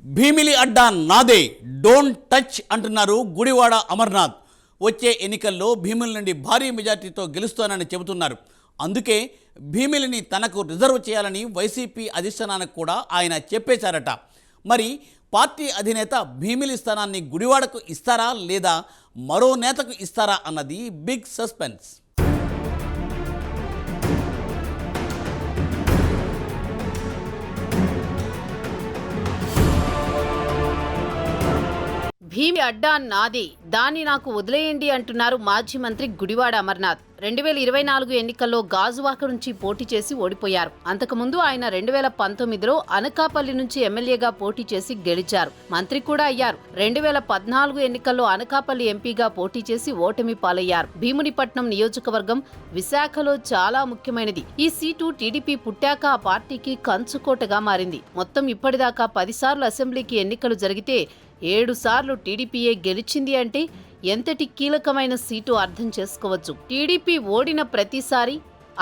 భీమిలి అడ్డా నాదే, don't touch అంటున్నారు గుడివాడ అమర్నాథ్. వచ్చే ఎన్నికల్లో భీమిలి నుండి భారీ మెజార్టీతో గెలుస్తానని చెబుతున్నారు. అందుకే భీమిలిని తనకు రిజర్వ్ చేయాలని వైసీపీ అధిష్టానానికి కూడా ఆయన చెప్పేశారట. మరి పార్టీ అధినేత భీమిలి స్థానాన్ని గుడివాడకు ఇస్తారా లేదా మరో నేతకు ఇస్తారా అన్నది బిగ్ సస్పెన్స్. భీమి అడ్డా నాది, దాన్ని నాకు వదిలేయండి అంటున్నారు మాజీ మంత్రి గుడివాడ అమర్నాథ్. 2024 ఎన్నికల్లో గాజువాక నుంచి పోటీ చేసి ఓడిపోయారు. అంతకుముందు ఆయన 2019లో అనకాపల్లి నుంచి ఎమ్మెల్యేగా పోటీ చేసి గెలిచారు. మంత్రి కూడా అయ్యారు. 2014 ఎన్నికల్లో అనకాపల్లి ఎంపీగా పోటీ చేసి ఓటమి పాలయ్యారు. భీమునిపట్నం నియోజకవర్గం విశాఖలో చాలా ముఖ్యమైనది. ఈ సీటు టీడీపీ పుట్టాక ఆ పార్టీకి కంచుకోటగా మారింది. మొత్తం ఇప్పటిదాకా 10 సార్లు అసెంబ్లీకి ఎన్నికలు జరిగితే 7 సార్లు టీడీపీయే గెలిచింది అంటే ఎంతటి కీలకమైన సీటు అర్థం చేసుకోవచ్చు. టీడీపీ ఓడిన ప్రతిసారి,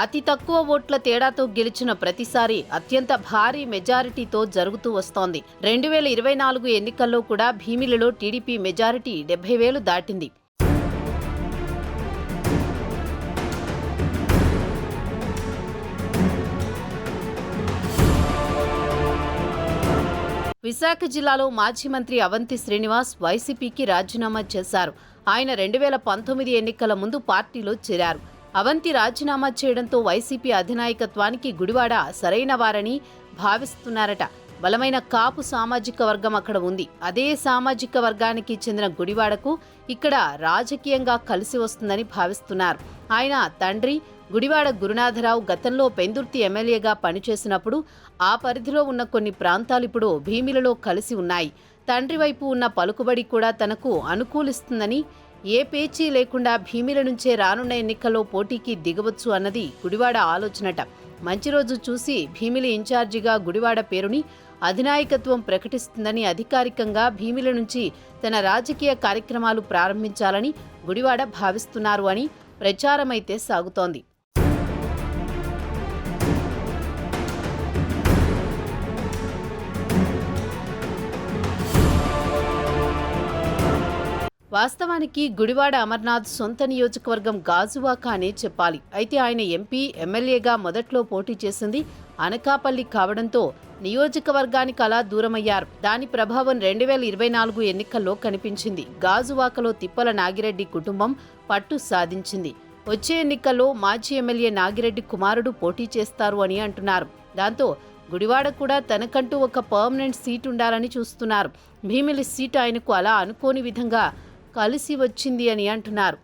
అతి తక్కువ ఓట్ల తేడాతో గెలిచిన ప్రతిసారి అత్యంత భారీ మెజారిటీతో జరుగుతూ వస్తోంది. 2024 ఎన్నికల్లో కూడా భీమిలిలో టీడీపీ మెజారిటీ 70,000 దాటింది. విశాఖ జిల్లాలో మాజీ మంత్రి అవంతి శ్రీనివాస్ వైసీపీకి రాజీనామా చేశారు. ఆయన 2019 ఎన్నికల ముందు పార్టీలో చేరారు. అవంతి రాజీనామా చేయడంతో వైసీపీ అధినాయకత్వానికి గుడివాడ సరైన వారని భావిస్తున్నారట. బలమైన కాపు సామాజిక వర్గం అక్కడ ఉంది. అదే సామాజిక వర్గానికి చెందిన గుడివాడకు ఇక్కడ రాజకీయంగా కలిసి వస్తుందని భావిస్తున్నారు. ఆయన తండ్రి గుడివాడ గురునాథరావు గతంలో పెందుర్తి ఎమ్మెల్యేగా పనిచేసినప్పుడు ఆ పరిధిలో ఉన్న కొన్ని ప్రాంతాలు ఇప్పుడు భీమిలిలో కలిసి ఉన్నాయి. తండ్రి వైపు ఉన్న పలుకుబడి కూడా తనకు అనుకూలిస్తుందని, ఏ పేచీ లేకుండా భీమిలి నుంచే రానున్న ఎన్నికల్లో పోటీకి దిగవచ్చు అన్నది గుడివాడ ఆలోచనట. మంచి రోజు చూసి భీమిలి ఇన్ఛార్జిగా గుడివాడ పేరుని అధినాయకత్వం ప్రకటిస్తుందని, అధికారికంగా భీమిలి నుంచి తన రాజకీయ కార్యక్రమాలు ప్రారంభించాలని గుడివాడ భావిస్తున్నారు అని ప్రచారమైతే సాగుతోంది. వాస్తవానికి గుడివాడ అమర్నాథ్ సొంత నియోజకవర్గం గాజువాక అనే చెప్పాలి. అయితే ఆయన ఎంపీ, ఎమ్మెల్యేగా మొదట్లో పోటీ చేసింది అనకాపల్లి కావడంతో నియోజకవర్గానికి అలా దూరమయ్యారు. దాని ప్రభావం 2024 ఎన్నికల్లో కనిపించింది. గాజువాకలో తిప్పల నాగిరెడ్డి కుటుంబం పట్టు సాధించింది. వచ్చే ఎన్నికల్లో మాజీ ఎమ్మెల్యే నాగిరెడ్డి కుమారుడు పోటీ చేస్తారు అని అంటున్నారు. దాంతో గుడివాడ కూడా తనకంటూ ఒక పర్మనెంట్ సీట్ ఉండాలని చూస్తున్నారు. భీమిలి సీటు ఆయనకు అలా అనుకోని విధంగా కలిసి వచ్చింది అని అంటున్నారు.